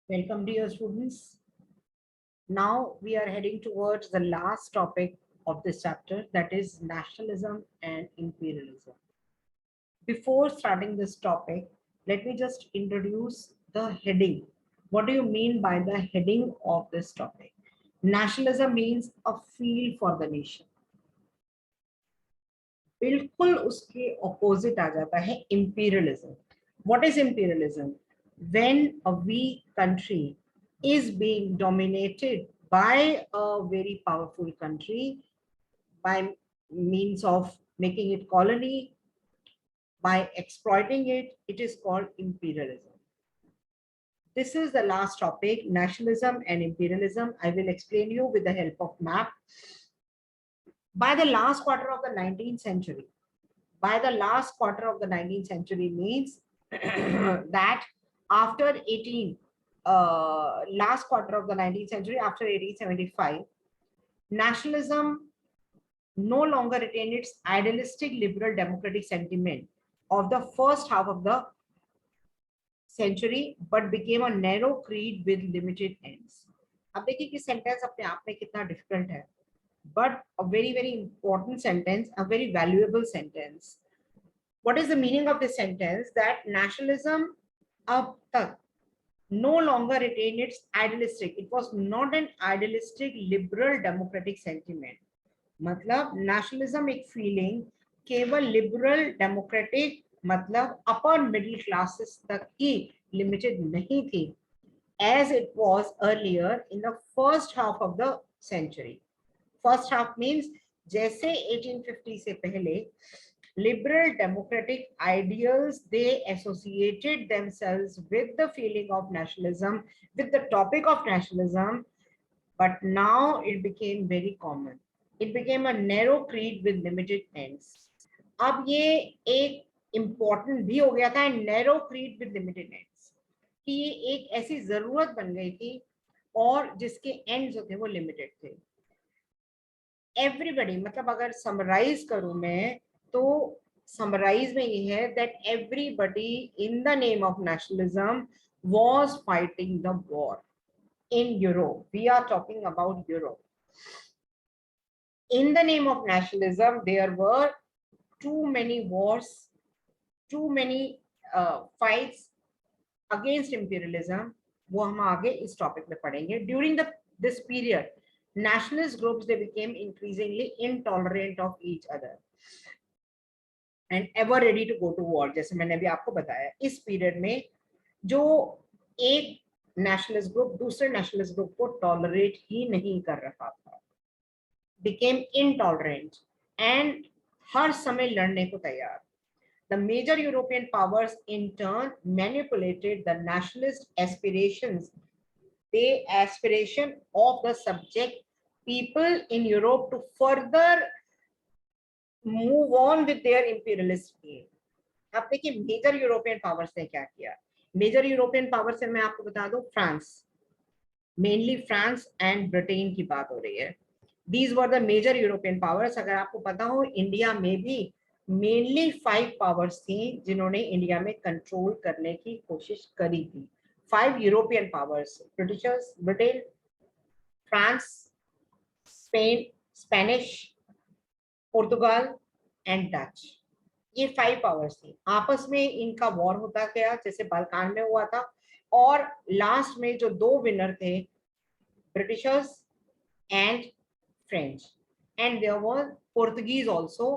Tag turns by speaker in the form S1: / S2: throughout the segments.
S1: Welcome, dear students. Now we are heading towards the last topic of this chapter, that is nationalism and imperialism. Before starting this topic, let me just introduce the heading. What do you mean by the heading of this topic? Nationalism means a feel for the nation. बिल्कुल उसके opposite आ जाता है imperialism. What is imperialism? When a weak country is being dominated by a very powerful country by means of making it colony, by exploiting it, it is called imperialism. This is the last topic, nationalism and imperialism. I will explain you with the help of map. By the last quarter of the 19th century, by the last quarter of the 19th century means that after last quarter of the 19th century, after 1875, nationalism no longer retained its idealistic liberal democratic sentiment of the first half of the century, but became a narrow creed with limited ends. अब देखिए कि sentence अपने आप में कितना difficult है, but a very very important sentence, a very valuable sentence. What is the meaning of this sentence? That nationalism ab tak no longer retained its idealistic. It was not an idealistic liberal democratic sentiment. मतलब nationalism एक feeling केवल liberal democratic मतलब upper middle classes तक ही limited नहीं थी, as it was earlier in the first half of the century. First half means जैसे 1850 से पहले liberal democratic ideals, they associated themselves with the feeling of nationalism, with the topic of nationalism, but now it became very common. It became a narrow creed with limited ends. अब ये एक important भी हो गया था, narrow creed with limited ends, कि ये एक ऐसी जरूरत बन गई थी और जिसके ends जो थे वो limited थे. Everybody, मतलब अगर summarize करूं मैं तो summarize में ये है that everybody in the name of nationalism was fighting the war in Europe. We are talking about Europe. In the name of nationalism, there were too many wars, too many fights against imperialism. वो हम आगे इस topic में पढ़ेंगे. During this period, nationalist groups, they became increasingly intolerant of each other and ever ready to go to war. जैसे मैंने अभी आपको बताया, इस पीरियड में जो एक नेशनलिस्ट ग्रुप दूसरे नेशनलिस्ट ग्रुप को टॉलरेट ही नहीं कर रहा था, became intolerant and हर समय लड़ने को तैयार. The major European powers in turn manipulated the nationalist aspirations, the aspiration of the subject people in Europe to further move on with their imperialist aim. अब देखिए मेजर यूरोपियन पावर्स ने क्या किया. Major European power से मैं आपको बता दूं, France, mainly France and Britain की बात हो रही है. These were the major European powers. अगर आपको पता हो, इंडिया में भी मेनली 5 पावर्स थी जिन्होंने इंडिया में कंट्रोल करने की कोशिश करी थी. 5 European powers, Britishers, Britain, France, Spain, Spanish, Portugal and Dutch. ये 5 पावर्स थी. आपस में इनका वॉर होता गया जैसे बाल्कान में हुआ था, और लास्ट में जो 2 विनर थे, Britishers and French, and there was Portuguese also.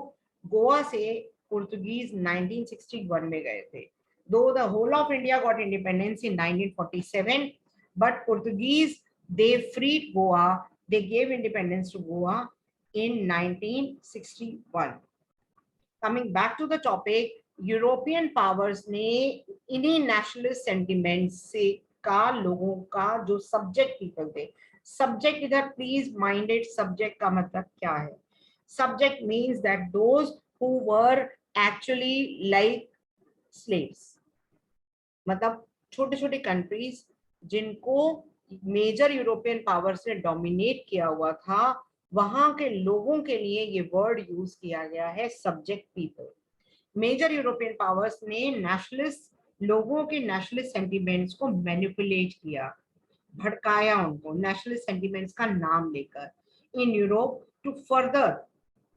S1: Goa से पोर्तुगीज 1961 में गए थे. Though the whole of India got independence in 1947, but Portuguese they freed Goa, they gave independence to Goa in 1961. Coming back to the topic, European powers ने इन्हीं nationalist sentiment से का लोगों का जो सब्जेक्ट पीपल थे, सब्जेक्ट इधर प्लीज माइंडेड, सब्जेक्ट का मतलब क्या है? Subject means that those who were actually like slaves, मतलब छोटे छोटे कंट्रीज जिनको मेजर यूरोपियन पावर्स ने डोमिनेट किया हुआ था, वहां के लोगों के लिए ये वर्ड यूज किया गया है, subject people. Major European powers ने नेशनलिस्ट लोगों के नेशनलिस्ट सेंटिमेंट्स को मैनिपुलेट किया, भड़काया उनको नेशनलिस्ट सेंटिमेंट्स का नाम लेकर in Europe to further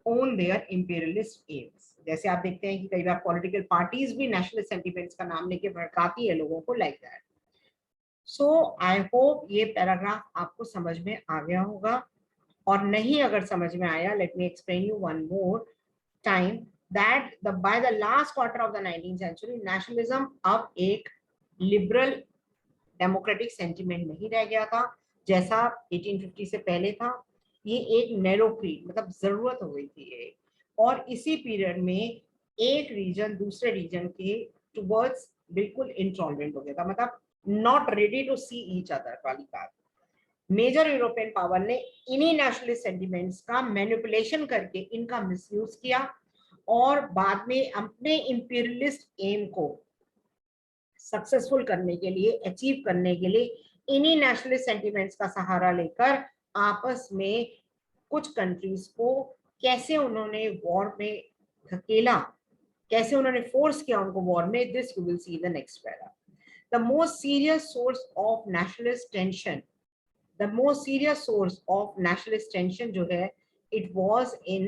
S1: own their imperialist aims. जैसे आप देखते हैं कि कई बार पॉलिटिकल पार्टीज भी नेशनलिस्ट सेंटिमेंट्स का नाम लेके भड़काती है लोगों को, like that. So I hope ये पैराग्राफ आपको समझ में आ गया होगा, और नहीं अगर समझ में आया, let me explain you one more time that by the last quarter of the 19th century nationalism अब एक लिबरल डेमोक्रेटिक सेंटिमेंट नहीं रह गया था जैसा 1850 से पहले था। ये एक नैरो क्रीड, मतलब जरूरत हो गई थी ये। और इसी पीरियड में एक रीजन दूसरे रीजन के टुवर्ड्स बिल्कुल इंटॉलरेंट हो गया था, मतलब not ready to see each other वाली बात। मेजर यूरोपियन पावर ने इन्हीं नेशनलिस्ट सेंटिमेंट्स का मैनिपुलेशन करके इनका मिसयूज किया और बाद में अपने इंपीरियलिस्ट एम को सक्सेसफुल करने के लिए, अचीव करने के लिए इन्हीं नेशनलिस्ट सेंटिमेंट्स का सहारा लेकर आपस में कुछ कंट्रीज को कैसे उन्होंने वॉर में धकेला, कैसे उन्होंने फोर्स किया उनको वॉर में, this you will see the next para. The most serious source of nationalist tension, the most serious source of nationalist tension जो है, it was in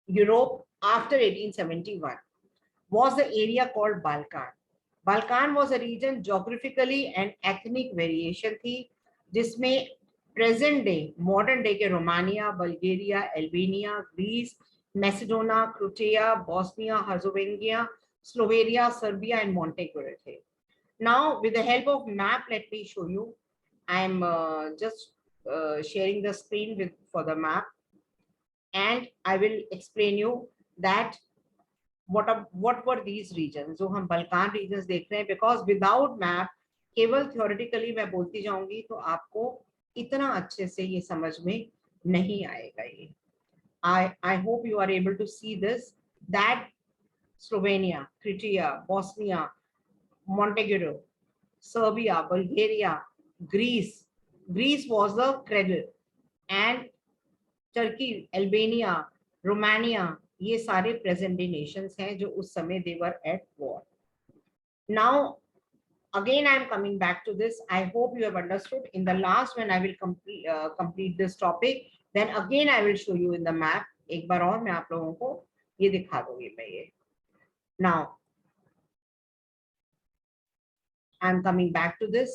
S1: Europe after 1871, was the area called Balkan. Balkan was a region geographically and ethnic variation थी, जिसमें present day, modern day के Romania, Bulgaria, Albania, Greece, Macedonia, Croatia, Bosnia, Herzegovina, Slovenia, Serbia and Montenegro थे। Now, with the help of map, let me show you. I am just sharing the screen for the map, and I will explain you that what were these regions जो हम Balkan regions देख रहे हैं, because without map केवल theoretically मैं बोलती जाऊंगी तो आपको इतना अच्छे से ये समझ में नहीं आएगा ये। I hope you are able to see this, that Slovenia, Croatia, Bosnia, Montenegro, Serbia, Bulgaria, Greece. Greece was the cradle, and Turkey, Albania, Romania, ये सारे present day nations हैं जो उस समय they were at war. Now, again, I am coming back to this. I hope you have understood. In the last, when I will complete this topic, then again I will show you in the map. एक बार और मैं आप लोगों को ये दिखा दूंगी मैं ये. Now, I'm coming back to this.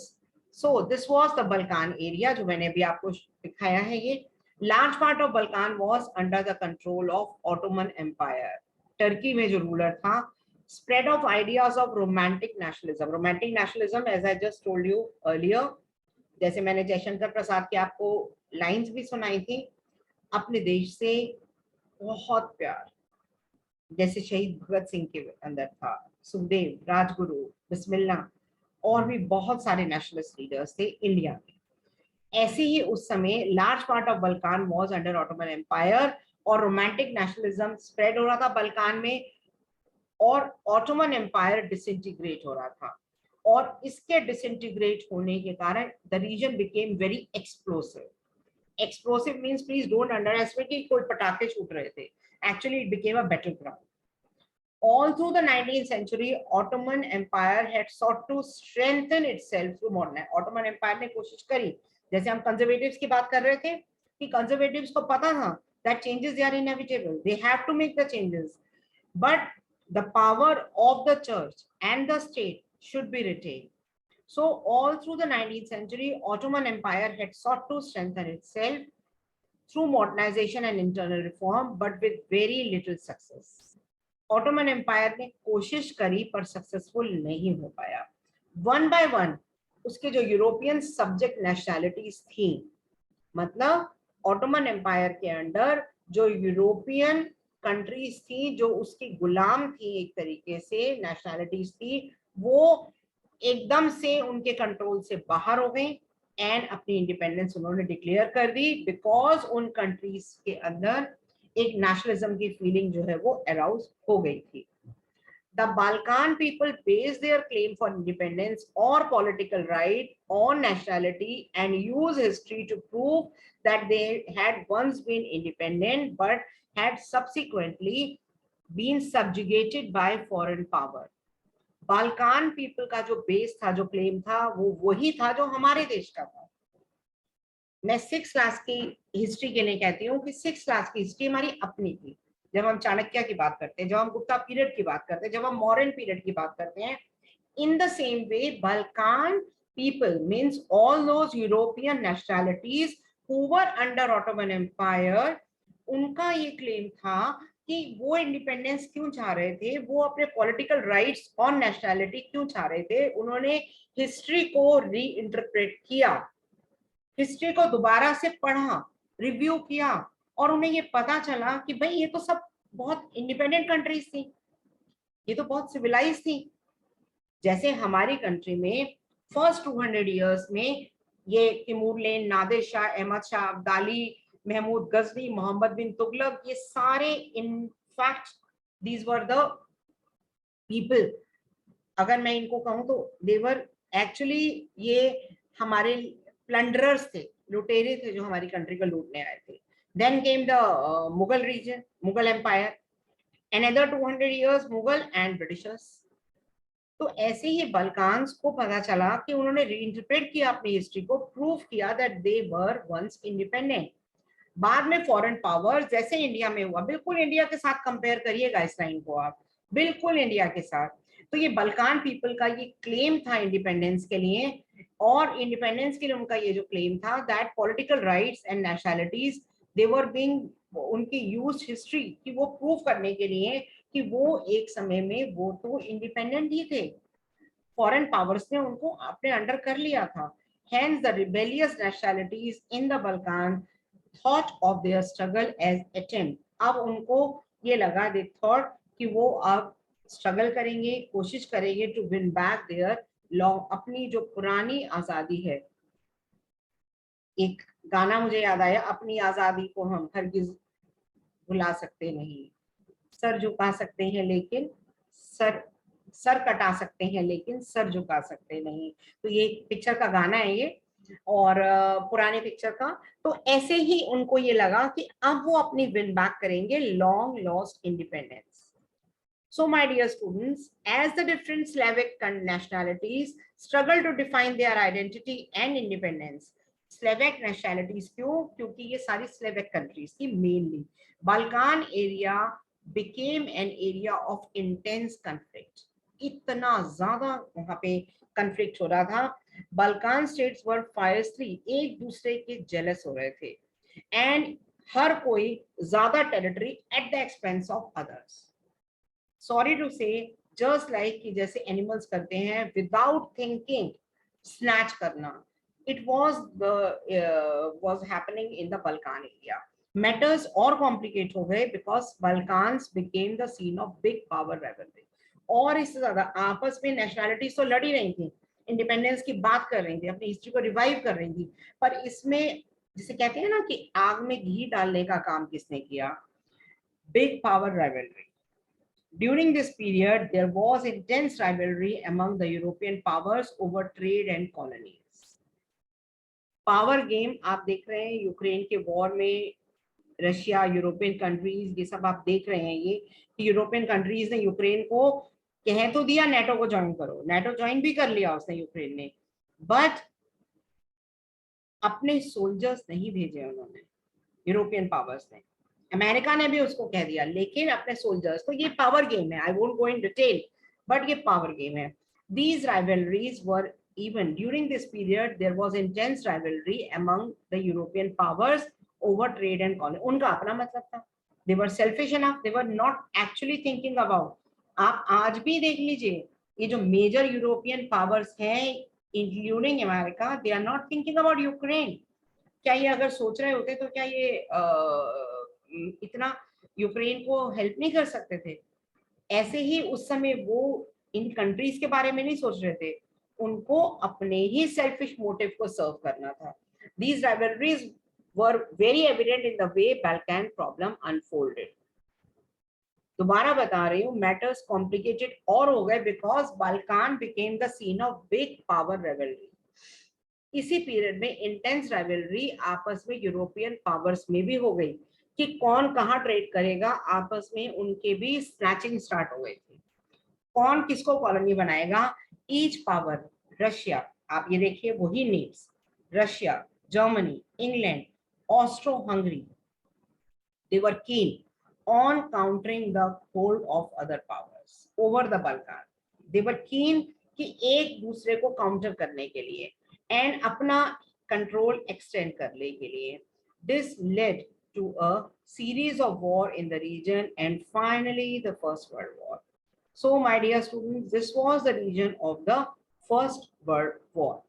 S1: So this was the Balkan area जो मैंने अभी आपको दिखाया है ये. Large part of Balkan was under the control of Ottoman Empire. Turkey में जो रूलर था. Spread of ideas of romantic nationalism. Romantic nationalism, as I just told you earlier, जैसे मैंने जयशंकर प्रसाद की आपको लाइंस भी सुनाई थी, अपने देश से बहुत प्यार, जैसे शहीद भगत सिंह के अंदर था, सुखदेव, राजगुरु, बिस्मिल्लाह, और भी बहुत सारे नेशनलिस्ट लीडर्स थे इंडिया में। ऐसे ही उस समय large part of Balkan was under Ottoman empire और रोमांटिक नेशनलिज्म स्प्रेड हो रहा था बल्कान में, और ऑटोमन एम्पायर डिसइंटीग्रेट हो रहा था, और इसके डिसइंटीग्रेट होने के कारण the region became very explosive. Explosive means please don't underestimate कि कोई पटाखे छूट रहे थे. Actually it became a battleground. All through the 19th century, Ottoman Empire had sought to strengthen itself through modernization. Ottoman Empire ने कोशिश करी, जैसे हम conservatives की बात कर रहे थे कि conservatives को पता था that changes they are inevitable, they have to make the changes, but the power of the church and the state should be retained. So all through the 19th century, Ottoman Empire had sought to strengthen itself through modernization and internal reform, but with very little success. Ottoman empire ने कोशिश करी पर successful नहीं हो पाया. One by one उसके जो European subject nationalities थी, मतलब ऑटोमन एम्पायर के अंडर जो यूरोपियन कंट्रीज थी जो उसकी गुलाम थी, एक तरीके से नेशनैलिटीज थी, वो एकदम से उनके कंट्रोल से बाहर हो गई एंड अपनी इंडिपेंडेंस उन्होंने डिक्लेयर कर दी, बिकॉज उन कंट्रीज के अंदर एक नेशनलिज्म की फीलिंग जो है वो अराउज हो गई थी. The Balkan people based their claim for independence or political right on nationality and use history to prove that they had once been independent but had subsequently been subjugated by foreign power. Balkan people का जो base था, जो claim था, वो वही था जो हमारे देश का था। मैं 6 क्लास की हिस्ट्री के लिए कहती हूँ कि 6 क्लास की हिस्ट्री हमारी अपनी थी। जब हम चाणक्य की बात करते हैं, जब हम गुप्ता पीरियड की बात करते हैं, जब हम मौर्यन पीरियड की बात करते हैं, in the same way Balkan people means all those European nationalities who were under Ottoman Empire, उनका ये क्लेम था कि वो इंडिपेंडेंस क्यों चाह रहे थे, वो अपने पॉलिटिकल राइट्स और नेशनैलिटी क्यों चाह रहे थे। उन्होंने हिस्ट्री को री इंटरप्रेट किया, हिस्ट्री को दोबारा से पढ़ा, रिव्यू किया, और उन्हें ये पता चला कि भाई ये तो सब बहुत इंडिपेंडेंट कंट्रीज थी, ये तो बहुत सिविलाइज थी। जैसे हमारी कंट्री में फर्स्ट 200 इयर्स में ये तिमूरलैन, नादिर शाह, अहमद शाह अब्दाली, महमूद गजनी, मोहम्मद बिन तुगलक, ये सारे in fact these were the people, अगर मैं इनको कहूं तो देवर एक्चुअली ये हमारे प्लंडरर्स थे, लुटेरे थे जो हमारी कंट्री को लूटने आए थे। Then came the Mughal reign, Mughal empire, another 200 years Mughal and Britishers. तो ऐसे ही बल्कान्स को पता चला कि उन्होंने रीइंटरप्रेट किया अपनी हिस्ट्री को, प्रूव किया that they were once independent. बाद में फॉरेन पावर्स, जैसे इंडिया में हुआ, बिल्कुल इंडिया के साथ कंपेयर करिएगा इस लाइन को आप, बिल्कुल इंडिया के साथ। तो ये बल्कान पीपल का ये क्लेम था इंडिपेंडेंस के लिए, और इंडिपेंडेंस के लिए उनका ये जो क्लेम था that political rights and nationalities they were being, उनकी यूज हिस्ट्री कि वो प्रूव करने के लिए कि वो एक समय में वो तो इंडिपेंडेंट ही थे, फॉरेन पावर्स ने उनको अपने अंडर कर लिया था। Hence the rebellious nationalities in the Balkan thought of their struggle as attempt। अब उनको ये लगा, they thought कि वो अब स्ट्रगल करेंगे, कोशिश करेंगे to win back their long, अपनी जो पुरानी आजादी है। एक गाना मुझे याद आया, अपनी आजादी को हम हरगिज भुला सकते नहीं, सर झुका सकते हैं लेकिन सर कटा सकते हैं लेकिन सर झुका सकते नहीं। तो ये पिक्चर का गाना है ये, और पुराने पिक्चर का। तो ऐसे ही उनको ये लगा कि अब वो अपनी विन बैक करेंगे long lost independence. So my dear students, as the different Slavic nationalities struggle to define their identity and independence, Slavic nationalities क्यों? क्योंकि ये सारी Slavic countries थी mainly. Balkan area became an area of intense conflict. इतना ज्यादा वहां पे conflict हो रहा था, Balkan states were fiercely एक दूसरे के jealous हो रहे थे, and हर कोई ज्यादा territory at the expense of others. Sorry to say, just like कि जैसे एनिमल्स करते हैं विदाउट थिंकिंग स्नैच करना, it was happening in the Balkan area. Matters और कॉम्प्लिकेट हो गए because Balkans became the scene of big power rivalry. और इससे ज्यादा आपस में नेशनैलिटीज तो लड़ ही रही थी, इंडिपेंडेंस की बात कर रही थी, अपनी हिस्ट्री को रिवाइव कर रही थी, पर इसमें जिसे कहते हैं ना कि आग में घी डालने का काम किसने किया? Big power rivalry. During this period, there was intense rivalry among the European powers over trade and colonies. Power game आप देख रहे हैं यूक्रेन के वॉर में, रशिया, यूरोपियन कंट्रीज, ये सब आप देख रहे हैं ये कि यूरोपियन कंट्रीज ने यूक्रेन को कह तो दिया नेटो को ज्वाइन करो, नेटो ज्वाइन भी कर लिया उसने यूक्रेन ने, बट अपने सोल्जर्स नहीं भेजे उन्होंने, यूरोपियन पावर्स ने। अमेरिका ने भी उसको कह दिया, लेकिन अपने सोल्जर्स। तो ये पावर गेम है, I won't go in detail, but ये पावर गेम है। These rivalries were even during this period there was intense rivalry among the European powers over trade and colony। उनका अपना मतलब था, they were selfish enough, they were not actually thinking about। आप आज भी देख लीजिए ये जो मेजर यूरोपियन पावर्स हैं including America, they are not thinking about Ukraine। क्या ये अगर सोच रहे होते तो क्या ये इतना यूक्रेन को हेल्प नहीं कर सकते थे? ऐसे ही उस समय वो इन कंट्रीज के बारे में नहीं सोच रहे थे, उनको अपने ही सेल्फिश मोटिव को सर्व करना था। These rivalries were very evident in the way Balkan problem unfolded। दोबारा बता रही हूँ, मैटर्स कॉम्प्लिकेटेड और हो गए because Balkan became the scene of big power rivalry. इसी पीरियड में इंटेंस राइवलरी आपस में यूरोपियन पावर्स में भी हो गई। कि कौन कहाँ ट्रेड करेगा, आपस में उनके भी स्नैचिंग स्टार्ट हो गई थी। कौन किसको कॉलोनी बनाएगा, ईच पावर, रशिया, आप ये देखिए वही needs, Russia, Germany, England, Austro Hungary, they were keen on countering the hold of other powers over the Balkan. They were keen कि एक दूसरे को काउंटर करने के लिए एंड अपना कंट्रोल एक्सटेंड करने के लिए. This led to a series of war in the region and finally the First World War. So my dear students, this was the region of the First World War.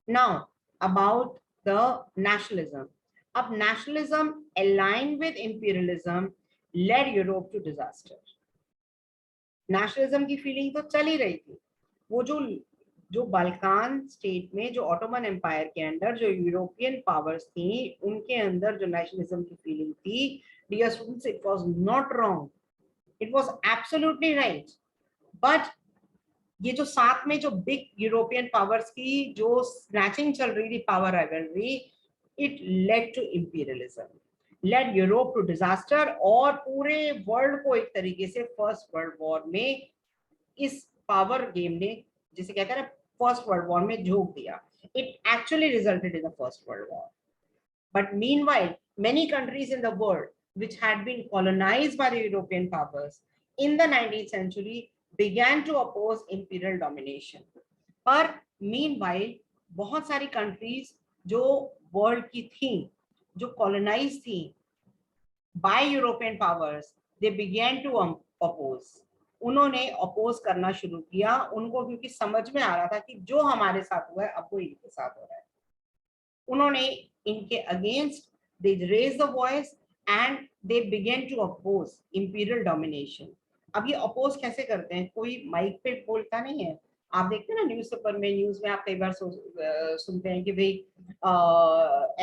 S1: Now about the nationalism. अब nationalism aligned with imperialism led Europe to disaster. Nationalism की feeling तो चल ही रही थी. वो जो Balkan state में, जो ऑटोमन एम्पायर के अंदर जो यूरोपियन पावर्स थी, उनके अंदर जो नेशनलिज्म की फीलिंग थी, dear students, it was not wrong, it was absolutely right. But ये जो साथ में जो बिग यूरोपियन पावर्स की जो स्नैचिंग चल रही थी, power rivalry, it led to imperialism, led Europe to disaster, और पूरे वर्ल्ड को एक तरीके से फर्स्ट वर्ल्ड वॉर में, इस पावर गेम ने, जिसे कहते हैं ना, फर्स्ट वर्ल्ड वॉर में झोंक दिया. It actually resulted in the first world war. But meanwhile, many countries in the world which had been colonized by the European powers in the 19th century began to oppose imperial domination. पर meanwhile, बहुत सारी countries जो world की थी, जो colonized थी by European powers, they began to oppose. उन्होंने oppose करना शुरू किया, उनको क्योंकि समझ में आ रहा था कि जो हमारे साथ हुआ है अब वो इनके साथ हो रहा है. उन्होंने इनके against they raised the voice and they began to oppose imperial domination. अब ये अपोज कैसे करते हैं, कोई माइक पे बोलता नहीं है. आप देखते हैं ना न्यूज़पेपर में, न्यूज में आप कई बार सुनते हैं कि भाई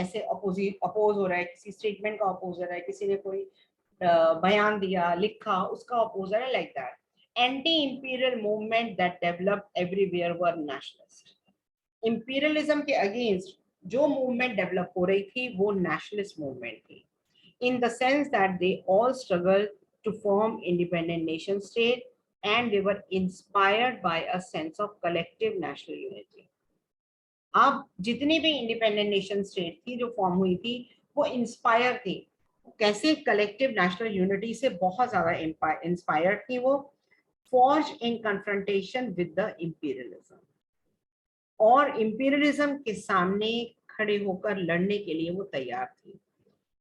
S1: ऐसे अपोज हो रहा है, किसी स्टेटमेंट का अपोज हो रहा है, किसी ने कोई बयान दिया, लिखा, उसका अपोज है, like that. Anti imperial movement that developed everywhere were nationalist. Imperialism के अगेंस्ट जो मूवमेंट डेवलप हो रही थी वो नेशनलिस्ट मूवमेंट थी, in the sense that they all struggled to form independent nation state and they were inspired by a sense of collective national unity. अब जितनी भी इंडिपेंडेंट नेशन स्टेट थी जो फॉर्म हुई थी, वो इंस्पायर थी. कैसे? कलेक्टिव नेशनल यूनिटी से बहुत ज्यादा इंस्पायर्ड थी वो. forged in confrontation with the imperialism, और इंपीरियलिज्म के सामने खड़े होकर लड़ने के लिए वो तैयार थी.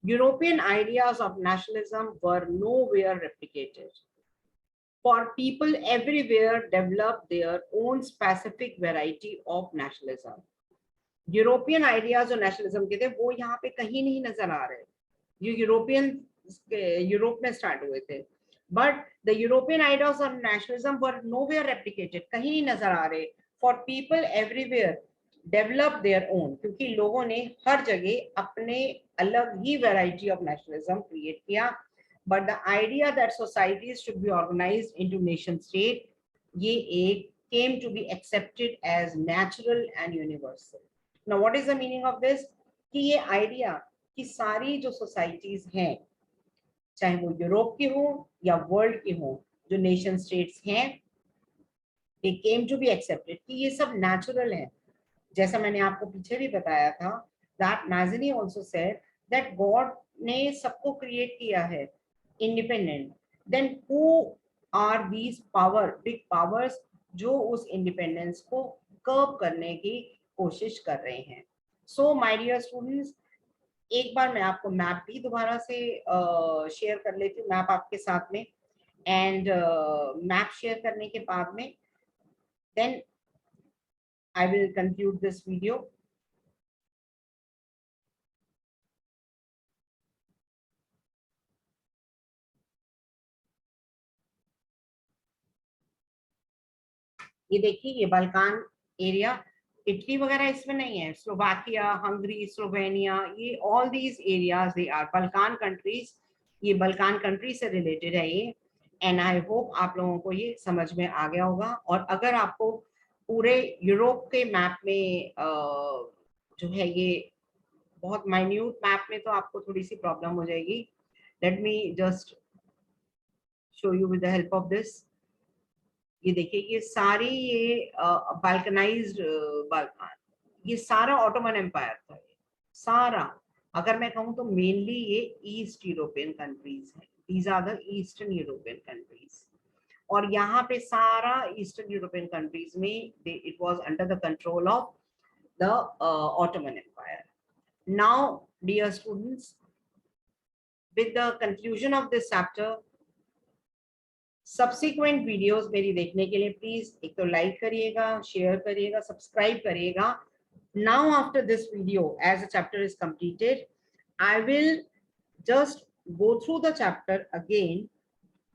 S1: European ideas of nationalism were nowhere replicated. For people everywhere developed their own specific variety of nationalism. European ideas of nationalism के थे वो यहाँ पे कहीं नहीं नजर आ रहे. ये यूरोप में स्टार्ट हुए थे, but the European ideas of nationalism were nowhere replicated. कहीं नहीं नजर आ रहे. For people everywhere develop their own, क्योंकि लोगों ने हर जगह अपने अलग ही वैरायटी ऑफ नेशनलिज्म क्रिएट किया. But the idea that societies should be organized into nation state, ये एक came to be accepted as natural and universal. Now what is the meaning of this? कि ये आइडिया कि सारी जो societies हैं, चाहे वो यूरोप की हो या वर्ल्ड की हो, जो नेशन स्टेट्स हैं, दे केम टू बी एक्सेप्टेड कि ये सब नेचुरल है. जैसा मैंने आपको पीछे भी बताया था, that Mazzini also said that God ने सबको क्रिएट किया है independent. then who are these big powers जो उस इंडिपेंडेंस को कर्ब करने की कोशिश कर रहे हैं? So my dear students, एक बार मैं आपको मैप भी दोबारा से शेयर कर लेती हूँ, मैप आपके साथ में. एंड मैप शेयर करने के बाद में then I will conclude this video. ये देखिए, ये बाल्कान एरिया, इटली वगैरह इसमें नहीं है, स्लोवाकिया, हंगरी, स्लोवेनिया, ये all these areas they are Balkan countries. ये बाल्कान कंट्री से रिलेटेड है ये. एंड आई होप आप लोगों को ये समझ में आ गया होगा. और अगर आपको पूरे यूरोप के मैप में जो है ये बहुत माइन्यूट मैप में तो आपको थोड़ी सी प्रॉब्लम हो जाएगी. Let me just show you with the help of this. ये देखिए, ये सारी ये बाल्कनाइज्ड ये सारा ऑटोमन एम्पायर था. सारा अगर मैं कहूँ तो मेनली ये ईस्ट यूरोपियन कंट्रीज है. These are the eastern European countries. और यहाँ पे सारा ईस्टर्न यूरोपियन कंट्रीज में it was under the control of the Ottoman empire. Now dear students, with the conclusion of this chapter, subsequent videos मेरी देखने के लिए प्लीज एक तो लाइक करिएगा, शेयर करिएगा, सब्सक्राइब करिएगा. Now after this video, as the chapter is completed, I will just go through the chapter again,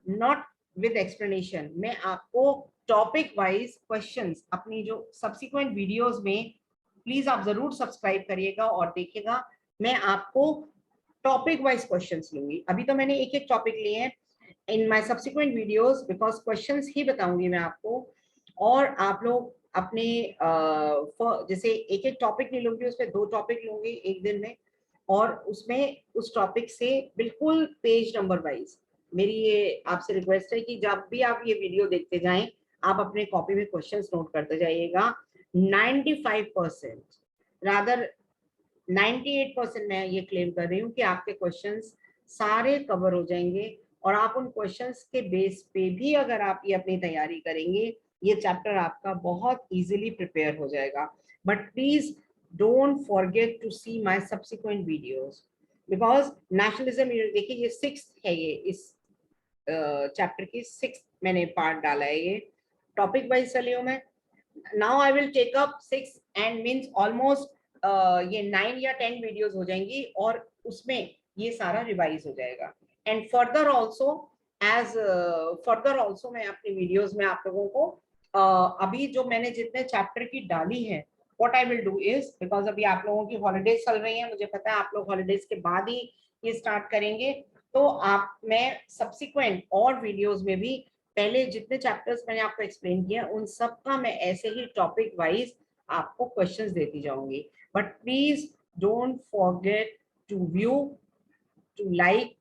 S1: not with explanation. मैं आपको टॉपिक वाइज क्वेश्चंस अपनी जो सब्सिक्वेंट वीडियोस में, प्लीज आप जरूर सब्सक्राइब करिएगा और देखिएगा. मैं आपको टॉपिक वाइज क्वेश्चंस लूंगी. अभी तो मैंने एक एक टॉपिक लिए हैं. इन माई सब्सिक्वेंट वीडियोज बिकॉज क्वेश्चंस ही बताऊंगी मैं आपको, और आप लोग अपने जैसे एक एक टॉपिक नहीं लूंगी, उसमें 2 टॉपिक लूंगी एक दिन में, और उसमें उस टॉपिक से बिल्कुल पेज नंबर वाइज. मेरी ये आपसे रिक्वेस्ट है कि जब भी आप ये वीडियो देखते जाएं, आप अपने कॉपी में क्वेश्चंस नोट करते जाइएगा. 95% रादर 98% मैं ये क्लेम कर रही हूँ कि आपके क्वेश्चंस सारे कवर हो जाएंगे, और आप उन क्वेश्चंस के बेस पे भी अगर आप ये अपनी तैयारी करेंगे, ये चैप्टर आपका बहुत इजीली प्रिपेयर हो जाएगा. But please don't forget to see my subsequent videos, because nationalism, देखिए ये 6th है, ये इस चैप्टर की 6th मैंने पार्ट डाला है. ये टॉपिक वाइज चली हूँ मैं. Now I will take up 6 and means almost ये 9 या 10 वीडियोस हो जाएंगी, और उसमें ये सारा रिवाइज हो जाएगा. एंड फर्दर ऑल्सो मैं अपनी वीडियोस में आप लोगों को अभी जो मैंने जितने चैप्टर की डाली है, what I will do is, because अभी आप लोगों की हॉलीडेज चल रही हैं, मुझे पता है आप लोग हॉलीडेज के बाद ही ये स्टार्ट करेंगे, तो मैं सब्सिक्वेंट और वीडियोस में भी पहले जितने चैप्टर्स मैंने आपको एक्सप्लेन किया, उन सब का मैं ऐसे ही टॉपिक वाइज आपको क्वेश्चंस देती जाऊंगी. But please don't forget to view, to like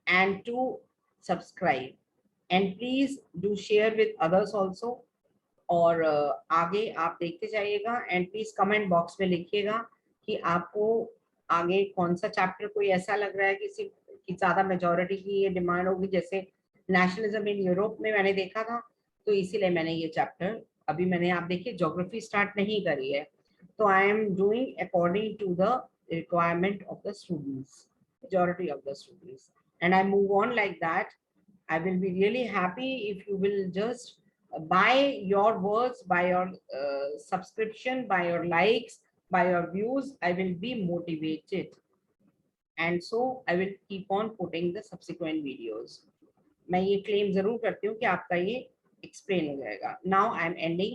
S1: and to subscribe, and please do share with others also. और आगे आप देखते जाइएगा, एंड प्लीज कमेंट बॉक्स में लिखिएगा कि आपको आगे कौन सा चैप्टर कोई ऐसा लग रहा है कि ज्यादा मेजॉरिटी की ये डिमांड होगी. जैसे नेशनलिज्म इन यूरोप में मैंने देखा था, तो इसीलिए मैंने ये चैप्टर, अभी मैंने आप देखिए ज्योग्राफी स्टार्ट नहीं करी है, तो I am doing according to the requirement of the students, majority of the students, and I move on like that. I will be really happy if you will just by your words, by your subscription, by your likes, by your views, I will be motivated, and so I will keep on putting the subsequent videos. मैं ये claim जरूर करती हूँ कि आपका ये explain हो जाएगा. Now I am ending.